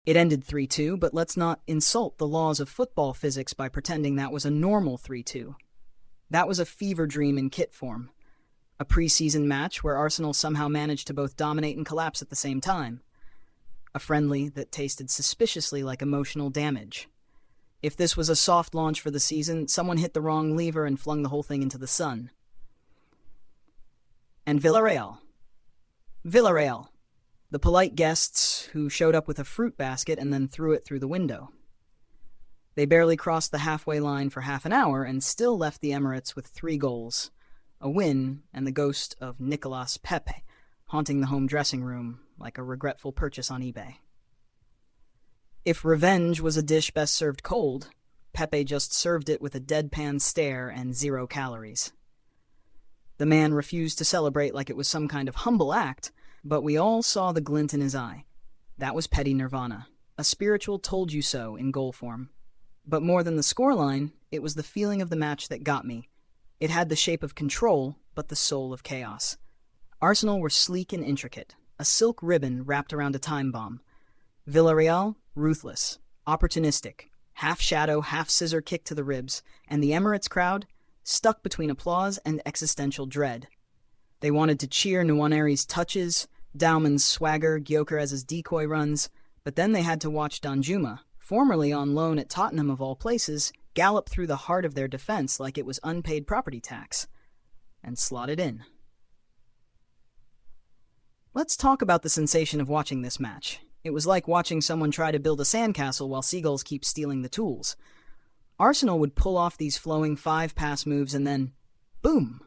It ended 3-2, but let's not insult the laws of football physics by pretending that was a normal 3-2. That was a fever dream in kit form. A preseason match where Arsenal somehow managed to both dominate and collapse at the same time. A friendly that tasted suspiciously like emotional damage. If this was a soft launch for the season, someone hit the wrong lever and flung the whole thing into the sun. And Villarreal. Villarreal. The polite guests who showed up with a fruit basket and then threw it through the window. They barely crossed the halfway line for half an hour and still left the Emirates with 3 goals, a win, and the ghost of Nicolas Pepe haunting the home dressing room like a regretful purchase on eBay. If revenge was a dish best served cold, Pepe just served it with a deadpan stare and 0 calories. The man refused to celebrate like it was some kind of humble act, but we all saw the glint in his eye. That was petty nirvana, a spiritual told-you-so in goal form. But more than the scoreline, it was the feeling of the match that got me. It had the shape of control, but the soul of chaos. Arsenal were sleek and intricate, a silk ribbon wrapped around a time bomb. Villarreal, ruthless, opportunistic, half shadow, half scissor kick to the ribs, and the Emirates crowd, stuck between applause and existential dread. They wanted to cheer Nwaneri's touches, Dowman's swagger, Gyökeres's decoy runs, but then they had to watch Danjuma, formerly on loan at Tottenham of all places, gallop through the heart of their defense like it was unpaid property tax, and slot it in. Let's talk about the sensation of watching this match. It was like watching someone try to build a sandcastle while seagulls keep stealing the tools. Arsenal would pull off these flowing 5-pass moves and then, boom!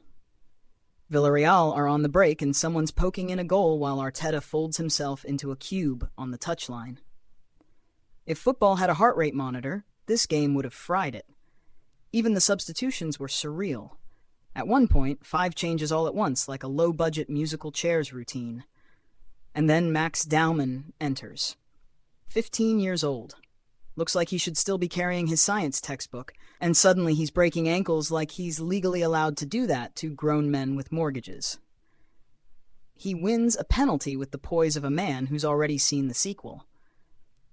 Villarreal are on the break and someone's poking in a goal while Arteta folds himself into a cube on the touchline. If football had a heart rate monitor, this game would have fried it. Even the substitutions were surreal. At one point, 5 changes all at once, like a low-budget musical chairs routine. And then Max Dowman enters. 15 years old. Looks like he should still be carrying his science textbook, and suddenly he's breaking ankles like he's legally allowed to do that to grown men with mortgages. He wins a penalty with the poise of a man who's already seen the sequel.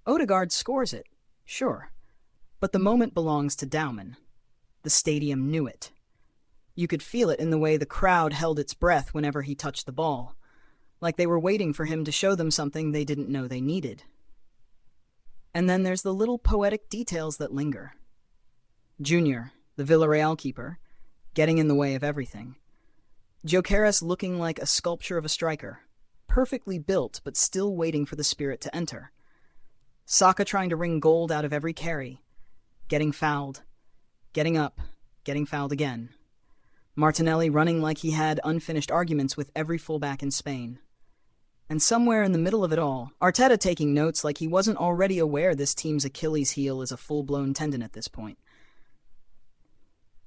Odegaard scores it, sure, but the moment belongs to Dowman. The stadium knew it. You could feel it in the way the crowd held its breath whenever he touched the ball, like they were waiting for him to show them something they didn't know they needed. And then there's the little poetic details that linger. Junior, the Villarreal keeper, getting in the way of everything. Gyökeres looking like a sculpture of a striker, perfectly built but still waiting for the spirit to enter. Saka trying to wring gold out of every carry, getting fouled, getting up, getting fouled again. Martinelli running like he had unfinished arguments with every fullback in Spain. And somewhere in the middle of it all, Arteta taking notes like he wasn't already aware this team's Achilles heel is a full-blown tendon at this point.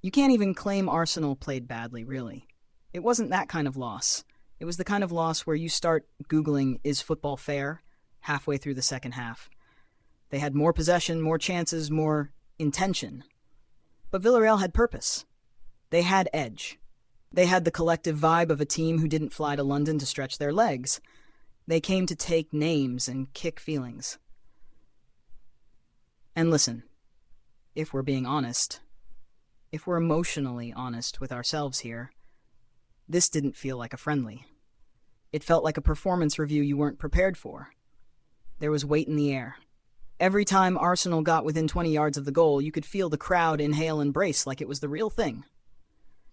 You can't even claim Arsenal played badly, really. It wasn't that kind of loss. It was the kind of loss where you start Googling, "Is football fair?" halfway through the second half. They had more possession, more chances, more intention. But Villarreal had purpose. They had edge. They had the collective vibe of a team who didn't fly to London to stretch their legs. They came to take names and kick feelings. And listen, if we're being honest, if we're emotionally honest with ourselves here, this didn't feel like a friendly. It felt like a performance review you weren't prepared for. There was weight in the air. Every time Arsenal got within 20 yards of the goal, you could feel the crowd inhale and brace like it was the real thing.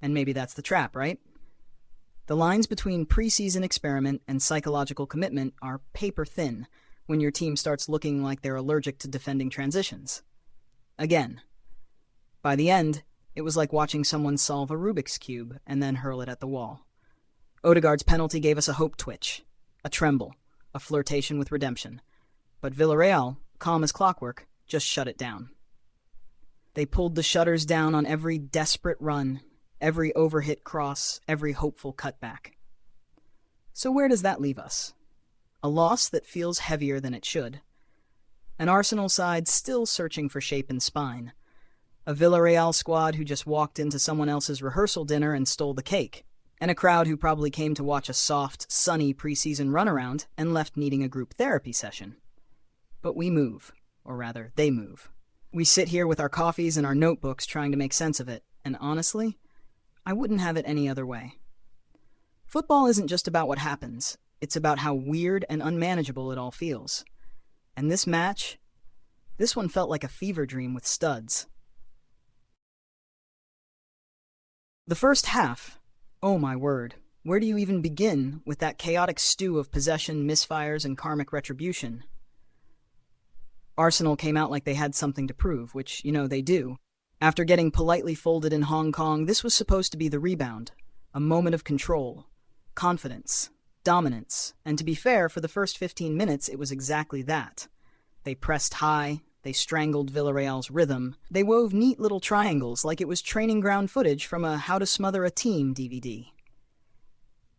And maybe that's the trap, right? The lines between preseason experiment and psychological commitment are paper thin when your team starts looking like they're allergic to defending transitions. Again, by the end, it was like watching someone solve a Rubik's Cube and then hurl it at the wall. Odegaard's penalty gave us a hope twitch, a tremble, a flirtation with redemption. But Villarreal, calm as clockwork, just shut it down. They pulled the shutters down on every desperate run, every overhit cross, every hopeful cutback. So where does that leave us? A loss that feels heavier than it should. An Arsenal side still searching for shape and spine. A Villarreal squad who just walked into someone else's rehearsal dinner and stole the cake. And a crowd who probably came to watch a soft, sunny preseason runaround and left needing a group therapy session. But we move, or rather, they move. We sit here with our coffees and our notebooks trying to make sense of it, and honestly, I wouldn't have it any other way. Football isn't just about what happens, it's about how weird and unmanageable it all feels. And this match, this one felt like a fever dream with studs. The first half, oh my word, where do you even begin with that chaotic stew of possession, misfires, and karmic retribution? Arsenal came out like they had something to prove, which, they do. After getting politely folded in Hong Kong, this was supposed to be the rebound, a moment of control, confidence, dominance, and to be fair, for the first 15 minutes, it was exactly that. They pressed high, they strangled Villarreal's rhythm, they wove neat little triangles like it was training ground footage from a How to Smother a Team DVD.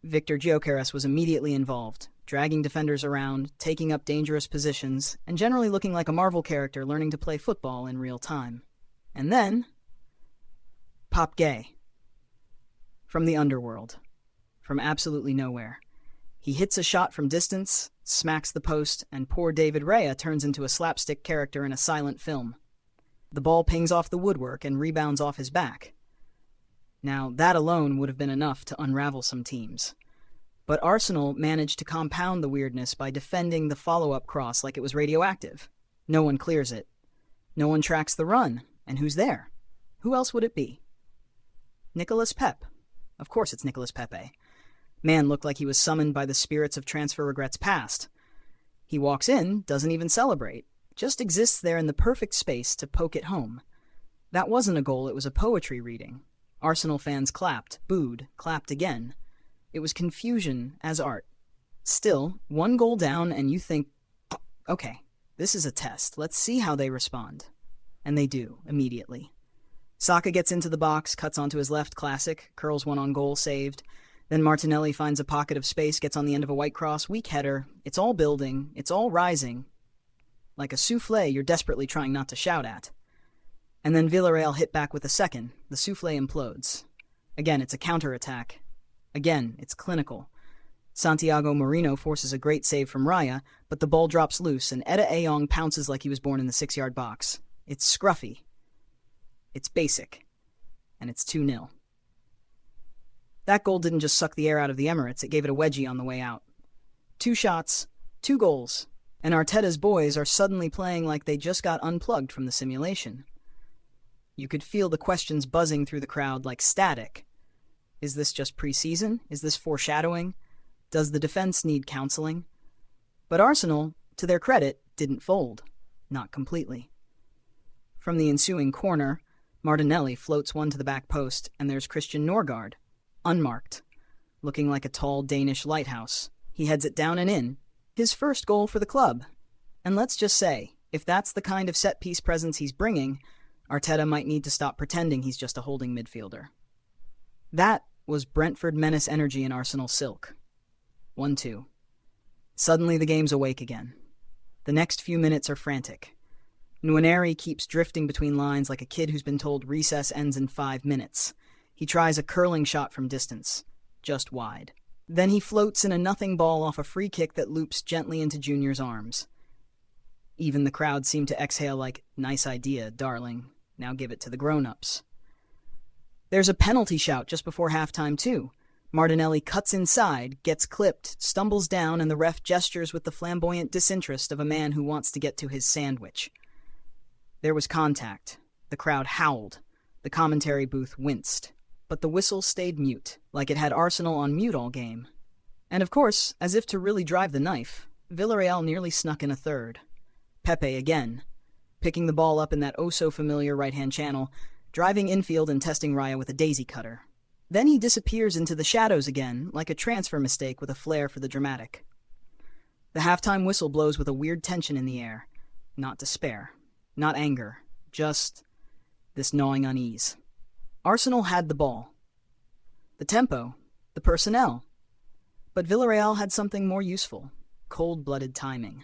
Victor Gyökeres was immediately involved, dragging defenders around, taking up dangerous positions, and generally looking like a Marvel character learning to play football in real time. And then, Pop Gay. From the underworld. From absolutely nowhere. He hits a shot from distance, smacks the post, and poor David Raya turns into a slapstick character in a silent film. The ball pings off the woodwork and rebounds off his back. Now, that alone would have been enough to unravel some teams. But Arsenal managed to compound the weirdness by defending the follow-up cross like it was radioactive. No one clears it. No one tracks the run. And who's there? Who else would it be? Nicolas Pepe. Of course it's Nicolas Pepe. Man looked like he was summoned by the spirits of transfer regrets past. He walks in, doesn't even celebrate, just exists there in the perfect space to poke it home. That wasn't a goal, it was a poetry reading. Arsenal fans clapped, booed, clapped again. It was confusion as art. Still, one goal down and you think, okay, this is a test. Let's see how they respond. And they do, immediately. Saka gets into the box, cuts onto his left, classic, curls one on goal, saved. Then Martinelli finds a pocket of space, gets on the end of a white cross, weak header. It's all building, it's all rising. Like a souffle you're desperately trying not to shout at. And then Villarreal hit back with a second. The souffle implodes. Again, it's a counterattack. Again, it's clinical. Santiago Moreno forces a great save from Raya, but the ball drops loose and Eda Ayong pounces like he was born in the 6-yard box. It's scruffy. It's basic. And it's 2-0. That goal didn't just suck the air out of the Emirates, it gave it a wedgie on the way out. 2 shots, 2 goals, and Arteta's boys are suddenly playing like they just got unplugged from the simulation. You could feel the questions buzzing through the crowd like static. Is this just preseason? Is this foreshadowing? Does the defense need counseling? But Arsenal, to their credit, didn't fold. Not completely. From the ensuing corner, Martinelli floats one to the back post, and there's Christian Norgard, unmarked, looking like a tall Danish lighthouse. He heads it down and in. His first goal for the club. And let's just say, if that's the kind of set-piece presence he's bringing, Arteta might need to stop pretending he's just a holding midfielder. That was Brentford menace energy in Arsenal silk. 1-2. Suddenly the game's awake again. The next few minutes are frantic. Nwaneri keeps drifting between lines like a kid who's been told recess ends in 5 minutes. He tries a curling shot from distance, just wide. Then he floats in a nothing ball off a free kick that loops gently into Junior's arms. Even the crowd seemed to exhale like, nice idea, darling. Now give it to the grown-ups. There's a penalty shout just before halftime, too. Martinelli cuts inside, gets clipped, stumbles down, and the ref gestures with the flamboyant disinterest of a man who wants to get to his sandwich. There was contact. The crowd howled. The commentary booth winced. But the whistle stayed mute, like it had Arsenal on mute all game. And of course, as if to really drive the knife, Villarreal nearly snuck in a third. Pepe again, picking the ball up in that oh-so-familiar right-hand channel, driving infield and testing Raya with a daisy cutter. Then he disappears into the shadows again, like a transfer mistake with a flair for the dramatic. The halftime whistle blows with a weird tension in the air. Not despair. Not anger. Just this gnawing unease. Arsenal had the ball. The tempo. The personnel. But Villarreal had something more useful. Cold-blooded timing.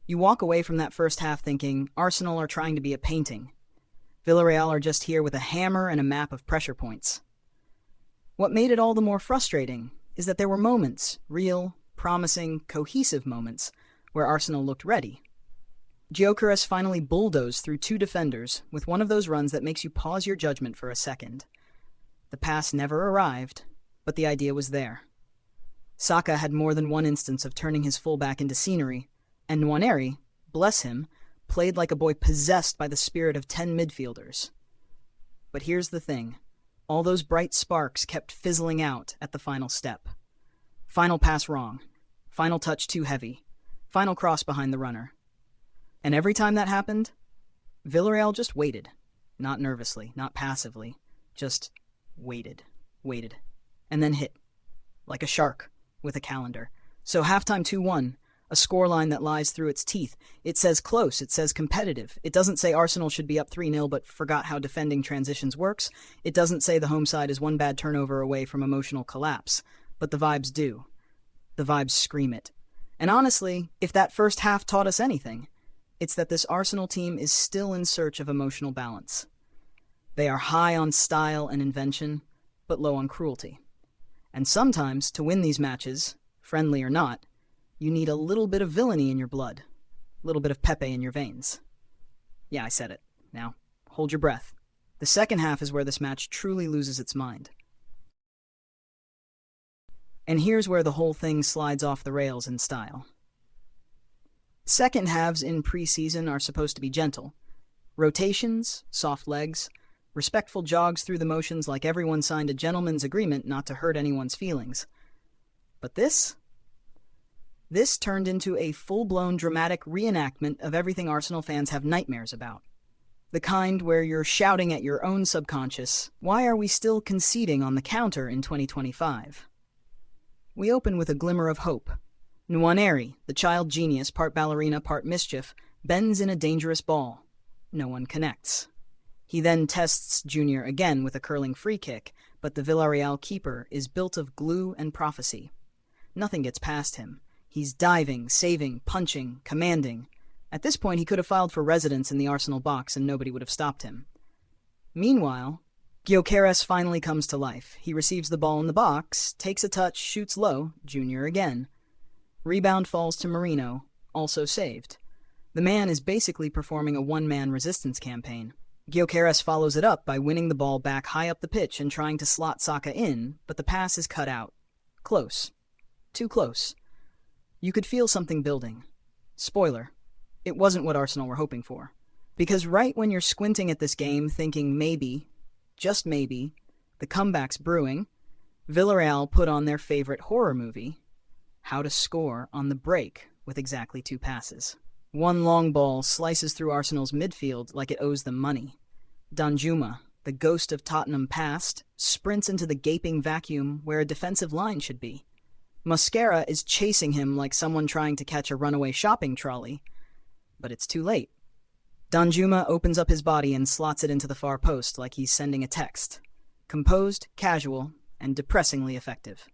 You walk away from that first half thinking, Arsenal are trying to be a painting. Villarreal are just here with a hammer and a map of pressure points. What made it all the more frustrating is that there were moments, real, promising, cohesive moments, where Arsenal looked ready. Gyökeres finally bulldozed through two defenders with one of those runs that makes you pause your judgment for a second. The pass never arrived, but the idea was there. Saka had more than one instance of turning his fullback into scenery, and Nwaneri, bless him, played like a boy possessed by the spirit of 10 midfielders. But here's the thing. All those bright sparks kept fizzling out at the final step. Final pass wrong. Final touch too heavy. Final cross behind the runner. And every time that happened, Villarreal just waited. Not nervously, not passively. Just waited. And then hit. Like a shark with a calendar. So halftime 2-1, a scoreline that lies through its teeth. It says close, it says competitive. It doesn't say Arsenal should be up 3-0 but forgot how defending transitions works. It doesn't say the home side is one bad turnover away from emotional collapse. But the vibes do. The vibes scream it. And honestly, if that first half taught us anything, it's that this Arsenal team is still in search of emotional balance. They are high on style and invention, but low on cruelty. And sometimes, to win these matches, friendly or not, you need a little bit of villainy in your blood, a little bit of Pepe in your veins. Yeah, I said it. Now, hold your breath. The second half is where this match truly loses its mind. And here's where the whole thing slides off the rails in style. Second halves in preseason are supposed to be gentle. Rotations, soft legs, respectful jogs through the motions like everyone signed a gentleman's agreement not to hurt anyone's feelings. But this turned into a full-blown dramatic reenactment of everything Arsenal fans have nightmares about. The kind where you're shouting at your own subconscious, why are we still conceding on the counter in 2025? We open with a glimmer of hope. Nwaneri, the child genius, part ballerina, part mischief, bends in a dangerous ball. No one connects. He then tests Junior again with a curling free kick, but the Villarreal keeper is built of glue and prophecy. Nothing gets past him. He's diving, saving, punching, commanding. At this point, he could have filed for residence in the Arsenal box and nobody would have stopped him. Meanwhile, Gyökeres finally comes to life. He receives the ball in the box, takes a touch, shoots low, Junior again. Rebound falls to Marino, also saved. The man is basically performing a one-man resistance campaign. Gyökeres follows it up by winning the ball back high up the pitch and trying to slot Saka in, but the pass is cut out. Close. Too close. You could feel something building. Spoiler, it wasn't what Arsenal were hoping for. Because right when you're squinting at this game thinking maybe, just maybe, the comeback's brewing, Villarreal put on their favorite horror movie, How to Score on the break with exactly 2 passes. One long ball slices through Arsenal's midfield like it owes them money. Danjuma, the ghost of Tottenham past, sprints into the gaping vacuum where a defensive line should be. Mascara is chasing him like someone trying to catch a runaway shopping trolley. But it's too late. Danjuma opens up his body and slots it into the far post like he's sending a text. Composed, casual, and depressingly effective.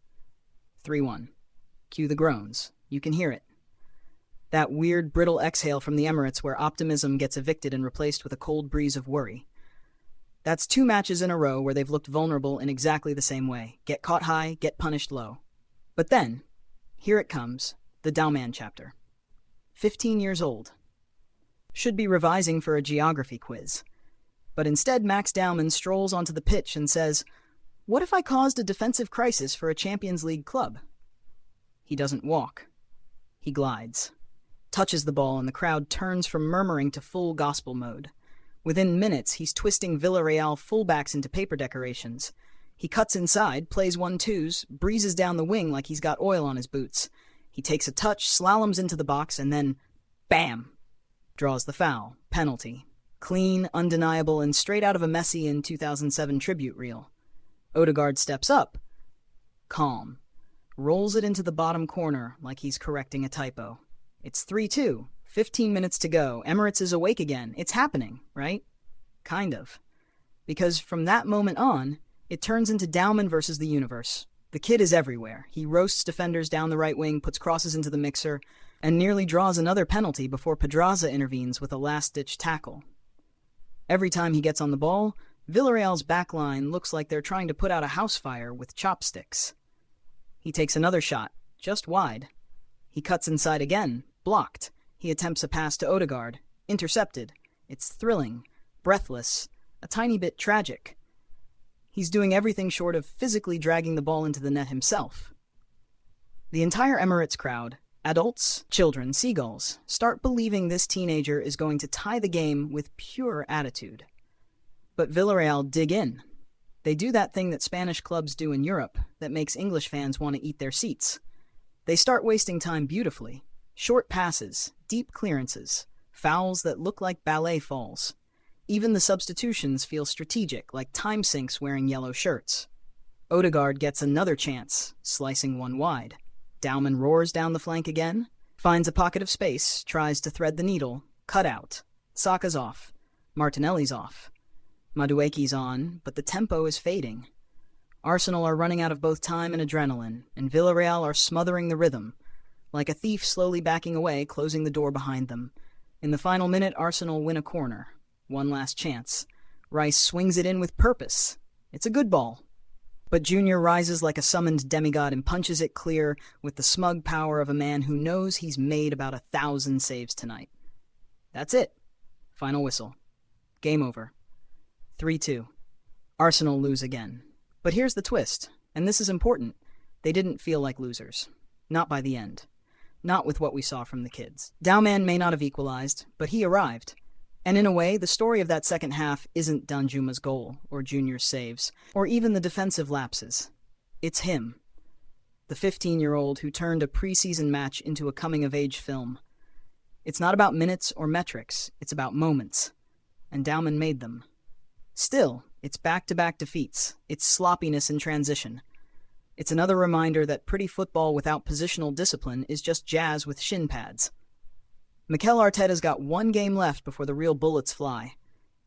3-1. Cue the groans. You can hear it. That weird, brittle exhale from the Emirates where optimism gets evicted and replaced with a cold breeze of worry. That's 2 matches in a row where they've looked vulnerable in exactly the same way. Get caught high, get punished low. But then, here it comes, the Dowman chapter. 15 years old. Should be revising for a geography quiz. But instead, Max Dowman strolls onto the pitch and says, "What if I caused a defensive crisis for a Champions League club?" He doesn't walk. He glides. Touches the ball and the crowd turns from murmuring to full gospel mode. Within minutes, he's twisting Villarreal fullbacks into paper decorations. He cuts inside, plays 1-2s, breezes down the wing like he's got oil on his boots. He takes a touch, slaloms into the box, and then, bam! Draws the foul. Penalty. Clean, undeniable, and straight out of a Messi in 2007 tribute reel. Odegaard steps up. Calm. Rolls it into the bottom corner like he's correcting a typo. It's 3-2. 15 minutes to go. Emirates is awake again. It's happening, right? Kind of. Because from that moment on, it turns into Dowman versus the universe. The kid is everywhere. He roasts defenders down the right wing, puts crosses into the mixer, and nearly draws another penalty before Pedraza intervenes with a last-ditch tackle. Every time he gets on the ball, Villarreal's backline looks like they're trying to put out a house fire with chopsticks. He takes another shot, just wide. He cuts inside again, blocked. He attempts a pass to Odegaard, intercepted. It's thrilling, breathless, a tiny bit tragic. He's doing everything short of physically dragging the ball into the net himself. The entire Emirates crowd, adults, children, seagulls, start believing this teenager is going to tie the game with pure attitude. But Villarreal dig in. They do that thing that Spanish clubs do in Europe that makes English fans want to eat their seats. They start wasting time beautifully. Short passes, deep clearances, fouls that look like ballet falls. Even the substitutions feel strategic, like time sinks wearing yellow shirts. Odegaard gets another chance, slicing one wide. Dowman roars down the flank again, finds a pocket of space, tries to thread the needle, cut out. Saka's off. Martinelli's off. Madueke's on, but the tempo is fading. Arsenal are running out of both time and adrenaline, and Villarreal are smothering the rhythm, like a thief slowly backing away, closing the door behind them. In the final minute, Arsenal win a corner. One last chance. Rice swings it in with purpose. It's a good ball. But Junior rises like a summoned demigod and punches it clear with the smug power of a man who knows he's made about 1,000 saves tonight. That's it. Final whistle. Game over. 3-2. Arsenal lose again. But here's the twist, and this is important. They didn't feel like losers. Not by the end. Not with what we saw from the kids. Dowman may not have equalized, but he arrived. And in a way, the story of that second half isn't Danjuma's goal, or Junior's saves, or even the defensive lapses. It's him. The 15-year-old who turned a preseason match into a coming-of-age film. It's not about minutes or metrics, it's about moments. And Dowman made them. Still, it's back-to-back defeats. It's sloppiness in transition. It's another reminder that pretty football without positional discipline is just jazz with shin pads. Mikel Arteta's got one game left before the real bullets fly.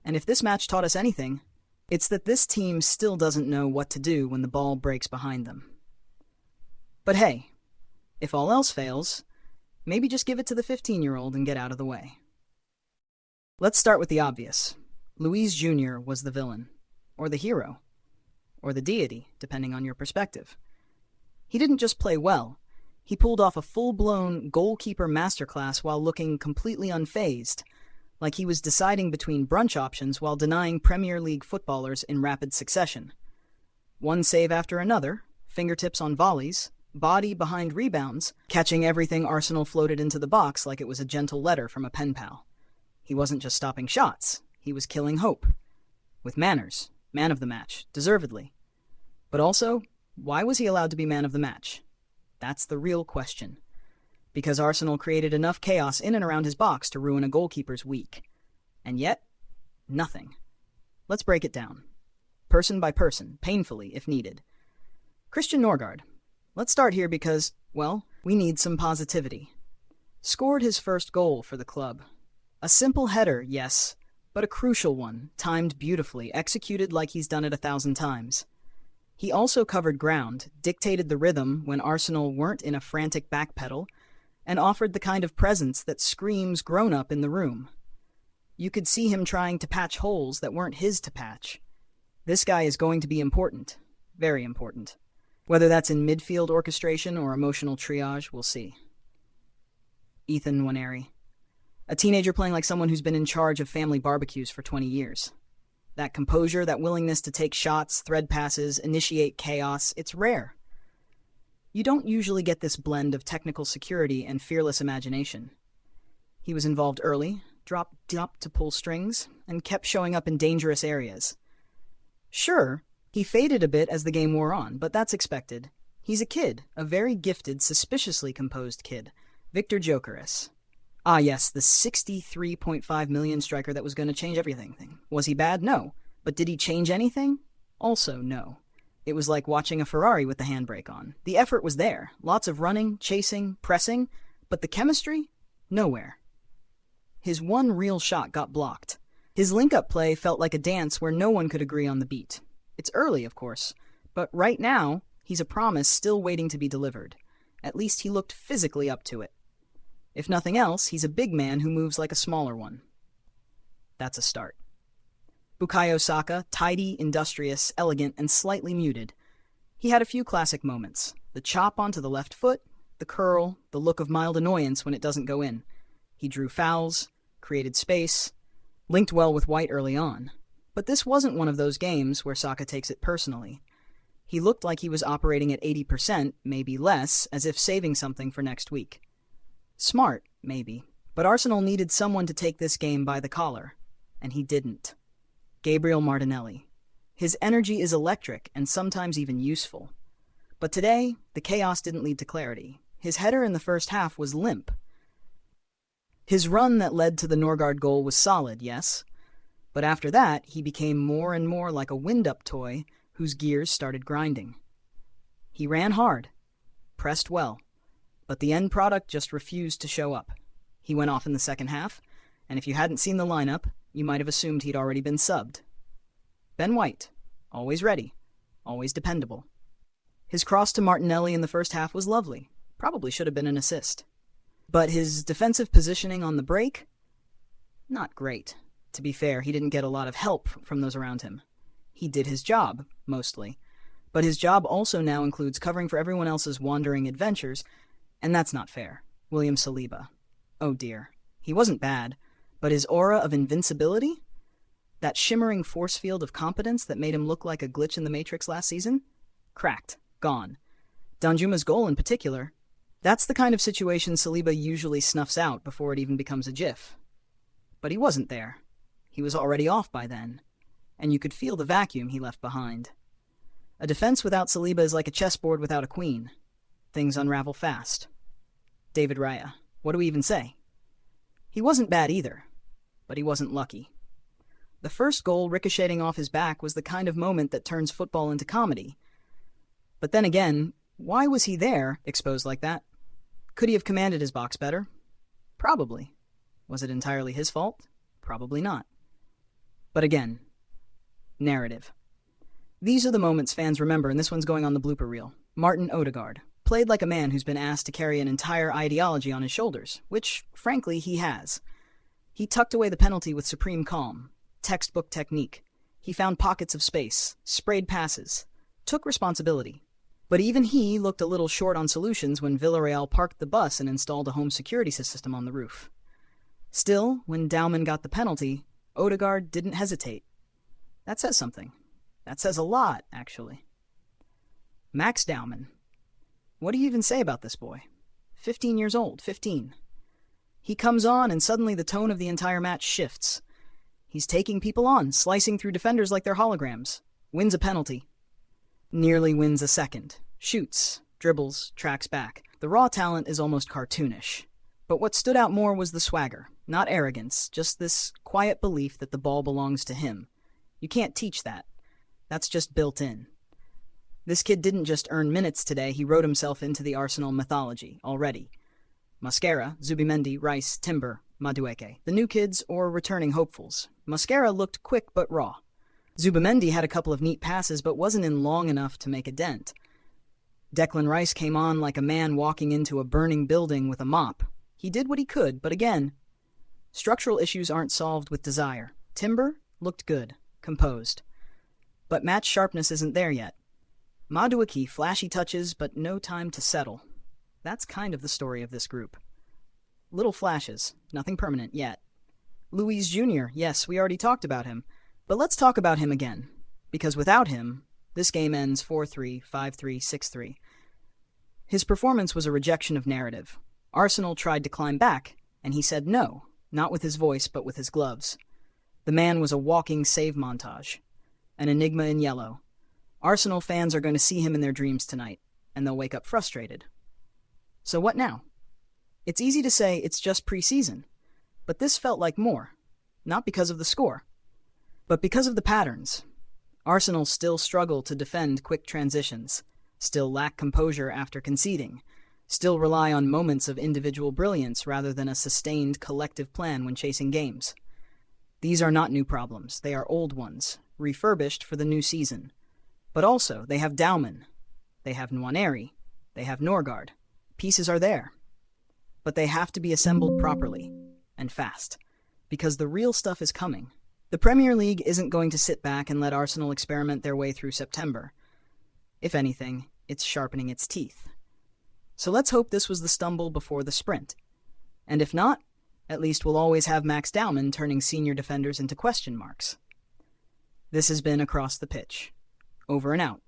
And if this match taught us anything, it's that this team still doesn't know what to do when the ball breaks behind them. But hey, if all else fails, maybe just give it to the 15-year-old and get out of the way. Let's start with the obvious. Luis Jr. was the villain, or the hero, or the deity, depending on your perspective. He didn't just play well. He pulled off a full-blown goalkeeper masterclass while looking completely unfazed, like he was deciding between brunch options while denying Premier League footballers in rapid succession. One save after another, fingertips on volleys, body behind rebounds, catching everything Arsenal floated into the box like it was a gentle letter from a pen pal. He wasn't just stopping shots, he was killing hope. With manners, man of the match, deservedly. But also, why was he allowed to be man of the match? That's the real question. Because Arsenal created enough chaos in and around his box to ruin a goalkeeper's week. And yet, nothing. Let's break it down. Person by person, painfully if needed. Christian Norgard. Let's start here because, well, we need some positivity. Scored his first goal for the club. A simple header, yes, but a crucial one, timed beautifully, executed like he's done it 1,000 times. He also covered ground, dictated the rhythm when Arsenal weren't in a frantic backpedal, and offered the kind of presence that screams grown-up in the room. You could see him trying to patch holes that weren't his to patch. This guy is going to be important. Very important. Whether that's in midfield orchestration or emotional triage, we'll see. Ethan Nwaneri. A teenager playing like someone who's been in charge of family barbecues for 20 years. That composure, that willingness to take shots, thread passes, initiate chaos, it's rare. You don't usually get this blend of technical security and fearless imagination. He was involved early, dropped up to pull strings, and kept showing up in dangerous areas. Sure, he faded a bit as the game wore on, but that's expected. He's a kid, a very gifted, suspiciously composed kid. Victor Gyökeres. Ah yes, the 63.5 million striker that was going to change everything. Was he bad? No. But did he change anything? Also no. It was like watching a Ferrari with the handbrake on. The effort was there. Lots of running, chasing, pressing. But the chemistry? Nowhere. His one real shot got blocked. His link-up play felt like a dance where no one could agree on the beat. It's early, of course. But right now, he's a promise still waiting to be delivered. At least he looked physically up to it. If nothing else, he's a big man who moves like a smaller one. That's a start. Bukayo Saka, tidy, industrious, elegant, and slightly muted. He had a few classic moments. The chop onto the left foot, the curl, the look of mild annoyance when it doesn't go in. He drew fouls, created space, linked well with White early on. But this wasn't one of those games where Saka takes it personally. He looked like he was operating at 80%, maybe less, as if saving something for next week. Smart, maybe, but Arsenal needed someone to take this game by the collar, and he didn't. Gabriel Martinelli. His energy is electric and sometimes even useful. But today, the chaos didn't lead to clarity. His header in the first half was limp. His run that led to the Norgard goal was solid, yes, but after that, he became more and more like a wind-up toy whose gears started grinding. He ran hard, pressed well, but the end product just refused to show up. He went off in the second half, and if you hadn't seen the lineup, you might have assumed he'd already been subbed. Ben White, always ready, always dependable. His cross to Martinelli in the first half was lovely, probably should have been an assist. But his defensive positioning on the break? Not great. To be fair, he didn't get a lot of help from those around him. He did his job, mostly. But his job also now includes covering for everyone else's wandering adventures, and that's not fair. William Saliba. Oh dear. He wasn't bad, but his aura of invincibility? That shimmering force field of competence that made him look like a glitch in the Matrix last season? Cracked. Gone. Danjuma's goal in particular, that's the kind of situation Saliba usually snuffs out before it even becomes a GIF. But he wasn't there. He was already off by then, and you could feel the vacuum he left behind. A defense without Saliba is like a chessboard without a queen. Things unravel fast. David Raya. What do we even say? He wasn't bad either, but he wasn't lucky. The first goal ricocheting off his back was the kind of moment that turns football into comedy. But then again, why was he there, exposed like that? Could he have commanded his box better? Probably. Was it entirely his fault? Probably not. But again, narrative. These are the moments fans remember, and this one's going on the blooper reel. Martin Odegaard played like a man who's been asked to carry an entire ideology on his shoulders, which, frankly, he has. He tucked away the penalty with supreme calm, textbook technique. He found pockets of space, sprayed passes, took responsibility. But even he looked a little short on solutions when Villarreal parked the bus and installed a home security system on the roof. Still, when Dowman got the penalty, Odegaard didn't hesitate. That says something. That says a lot, actually. Max Dowman. What do you even say about this boy? 15 years old, 15. He comes on and suddenly the tone of the entire match shifts. He's taking people on, slicing through defenders like they're holograms. Wins a penalty. Nearly wins a second. Shoots, dribbles, tracks back. The raw talent is almost cartoonish. But what stood out more was the swagger. Not arrogance, just this quiet belief that the ball belongs to him. You can't teach that. That's just built in. This kid didn't just earn minutes today, he wrote himself into the Arsenal mythology already. Mosquera, Zubimendi, Rice, Timber, Madueke. The new kids or returning hopefuls. Mosquera looked quick but raw. Zubimendi had a couple of neat passes but wasn't in long enough to make a dent. Declan Rice came on like a man walking into a burning building with a mop. He did what he could, but again, structural issues aren't solved with desire. Timber looked good, composed. But match sharpness isn't there yet. Madueke, flashy touches, but no time to settle. That's kind of the story of this group. Little flashes, nothing permanent yet. Luis Jr., yes, we already talked about him. But let's talk about him again. Because without him, this game ends 4-3, 5-3, 6-3. His performance was a rejection of narrative. Arsenal tried to climb back, and he said no, not with his voice, but with his gloves. The man was a walking save montage. An enigma in yellow. Arsenal fans are going to see him in their dreams tonight, and they'll wake up frustrated. So what now? It's easy to say it's just preseason, but this felt like more. Not because of the score, but because of the patterns. Arsenal still struggle to defend quick transitions, still lack composure after conceding, still rely on moments of individual brilliance rather than a sustained collective plan when chasing games. These are not new problems, they are old ones, refurbished for the new season. But also, they have Dowman, they have Nwaneri, they have Norgard. Pieces are there. But they have to be assembled properly, and fast, because the real stuff is coming. The Premier League isn't going to sit back and let Arsenal experiment their way through September. If anything, it's sharpening its teeth. So let's hope this was the stumble before the sprint. And if not, At least we'll always have Max Dowman turning senior defenders into question marks. This has been Across the Pitch. Over and out.